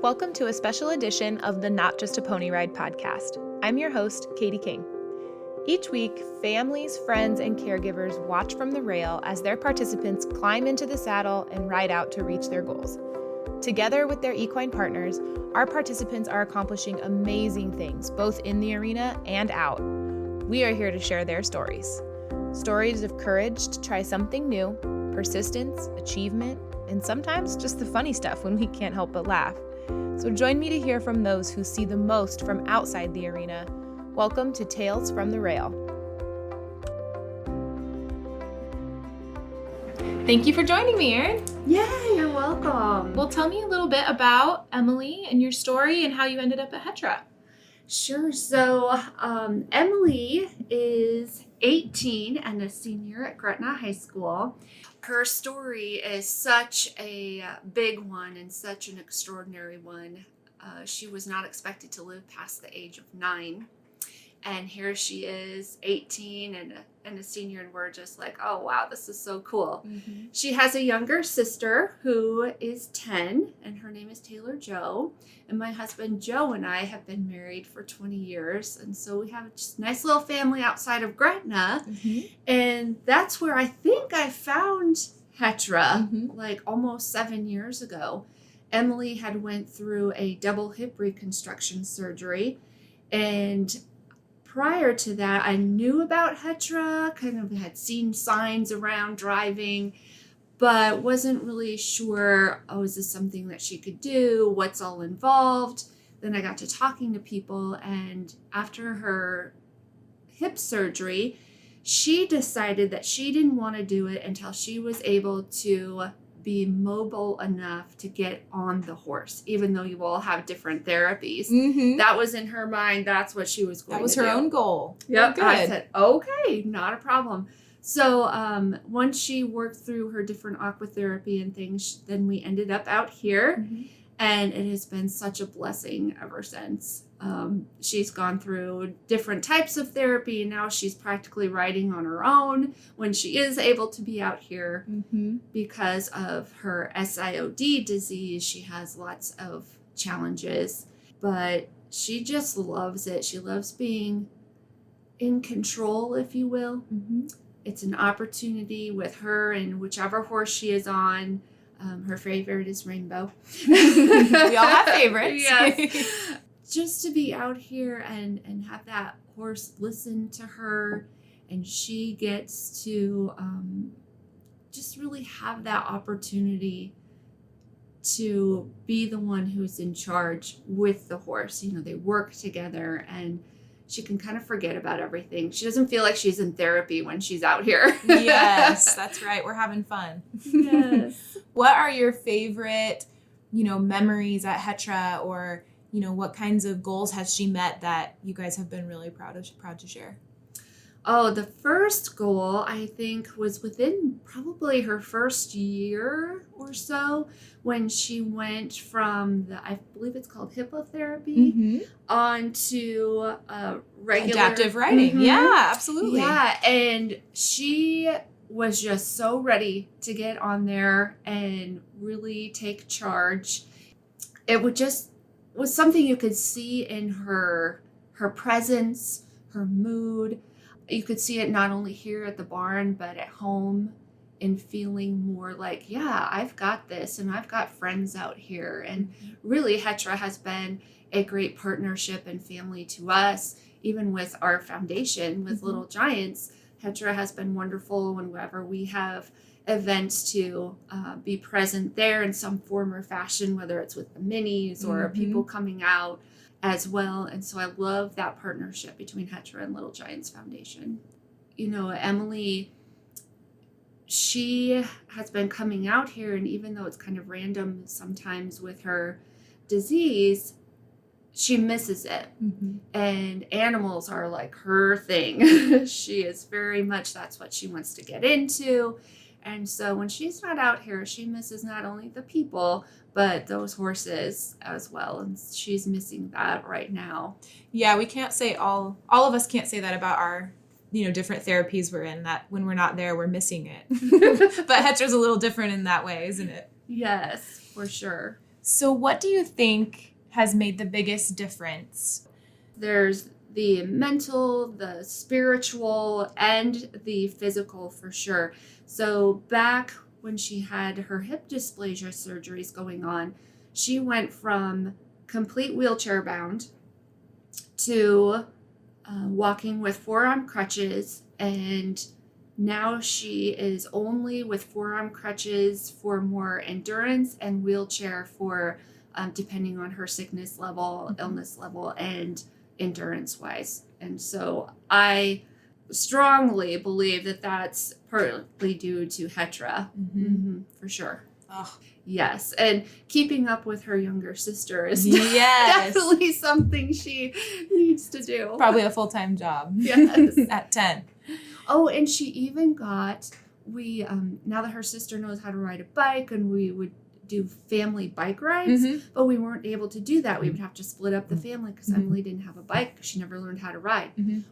Welcome to a special edition of the Not Just a Pony Ride podcast. I'm your host, Katie King. Each week, families, friends, and caregivers watch from the rail as their participants climb into the saddle and ride out to reach their goals. Together with their equine partners, our participants are accomplishing amazing things, both in the arena and out. We are here to share their stories. Stories of courage to try something new, persistence, achievement, and sometimes just the funny stuff when we can't help but laugh. So join me to hear from those who see the most from outside the arena. Welcome to Tales from the Rail. Thank you for joining me, Erin. Yeah, you're welcome. Well, tell me a little bit about Emily and your story and how you ended up at Hetra. Sure. So Emily is 18 and a senior at Gretna High School. Her story is such a big one and such an extraordinary one. She was not expected to live past the age of 9. And here she is, 18 and a senior, and we're just like, oh, wow, this is so cool. Mm-hmm. She has a younger sister who is 10, and her name is Taylor Jo. And my husband Joe and I have been married for 20 years. And so we have a just nice little family outside of Gretna. Mm-hmm. And that's where I think I found Hetra, like almost 7 years ago. Emily had went through a double hip reconstruction surgery, and prior to that, I knew about Hetra, kind of had seen signs around driving, but wasn't really sure, is this something that she could do? What's all involved? Then I got to talking to people, and after her hip surgery, she decided that she didn't want to do it until she was able to be mobile enough to get on the horse, even though you all have different therapies. Mm-hmm. That was in her mind. That's what she was going to do. That was her own goal. Yep. Good. I said, okay, not a problem. So once she worked through her different aquatherapy and things, then we ended up out here. Mm-hmm. And it has been such a blessing ever since. She's gone through different types of therapy, and now she's practically riding on her own when she is able to be out here. Mm-hmm. Because of her SIOD disease. She has lots of challenges, but she just loves it. She loves being in control, if you will. Mm-hmm. It's an opportunity with her and whichever horse she is on. Her favorite is Rainbow. We all have favorites. Yes. Just to be out here and have that horse listen to her, and she gets to just really have that opportunity to be the one who's in charge with the horse. You know, they work together, and she can kind of forget about everything. She doesn't feel like she's in therapy when she's out here. Yes, that's right. We're having fun. Yes. What are your favorite, memories at Hetra, or, what kinds of goals has she met that you guys have been really proud to share? Oh, the first goal, I think, was within probably her first year or so when she went from I believe it's called hippotherapy, on to regular adaptive riding. Mm-hmm. Yeah, absolutely. Yeah, and she was just so ready to get on there and really take charge. It was something you could see in her presence, her mood. You could see it not only here at the barn, but at home, and feeling more like, yeah, I've got this, and I've got friends out here. And really, Hetra has been a great partnership and family to us, even with our foundation, with Little Giants. Hetra has been wonderful whenever we have events to be present there in some form or fashion, whether it's with the minis or people coming out as well. And so I love that partnership between Hetra and Little Giants Foundation. Emily, she has been coming out here, and even though it's kind of random sometimes with her disease, she misses it. Mm-hmm. And animals are like her thing. She is very much, that's what she wants to get into. And so when she's not out here, she misses not only the people, but those horses as well. And she's missing that right now. Yeah, we can't say all of us can't say that about our, different therapies we're in, that when we're not there, we're missing it. But Hetra's a little different in that way, isn't it? Yes, for sure. So what do you think has made the biggest difference? There's the mental, the spiritual, and the physical for sure. So back when she had her hip dysplasia surgeries going on, she went from complete wheelchair bound to walking with forearm crutches, and now she is only with forearm crutches for more endurance and wheelchair for depending on her sickness level, illness level, and endurance wise. And so I strongly believe that that's partly due to Hetra. For sure. Oh, Yes. And keeping up with her younger sister is yes. definitely something she needs to do. Probably a full-time job. Yes. At 10. Oh, and she even got, now that her sister knows how to ride a bike, and we would do family bike rides, but we weren't able to do that. We would have to split up the family because Emily didn't have a bike. She never learned how to ride.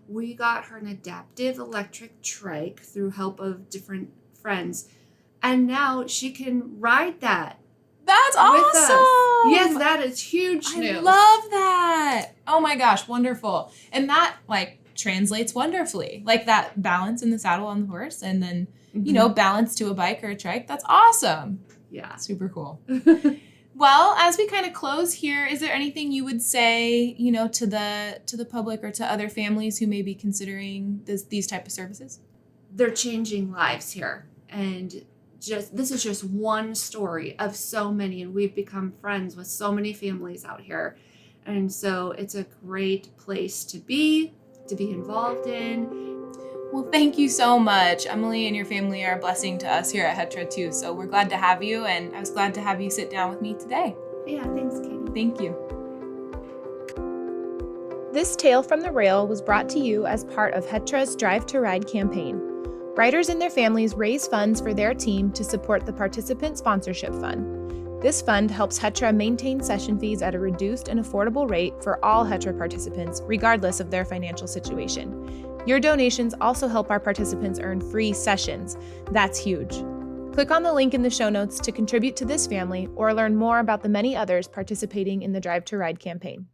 We got her an adaptive electric trike through help of different friends, and now she can ride that. That's with us. awesome. Yes, that is huge news. I love that. Oh my gosh, wonderful. And that translates wonderfully. Like that balance in the saddle on the horse, and then balance to a bike or a trike. That's awesome. Yeah. Super cool. Well, as we kind of close here, is there anything you would say, to the public or to other families who may be considering these type of services? They're changing lives here, and this is just one story of so many, and we've become friends with so many families out here, and so it's a great place to be involved in. Well, thank you so much. Emily and your family are a blessing to us here at Hetra too. So we're glad to have you, and I was glad to have you sit down with me today. Yeah, thanks, Katie. Thank you. This Tale from the Rail was brought to you as part of Hetra's Drive to Ride campaign. Riders and their families raise funds for their team to support the Participant Sponsorship Fund. This fund helps Hetra maintain session fees at a reduced and affordable rate for all Hetra participants, regardless of their financial situation. Your donations also help our participants earn free sessions. That's huge. Click on the link in the show notes to contribute to this family or learn more about the many others participating in the Drive to Ride campaign.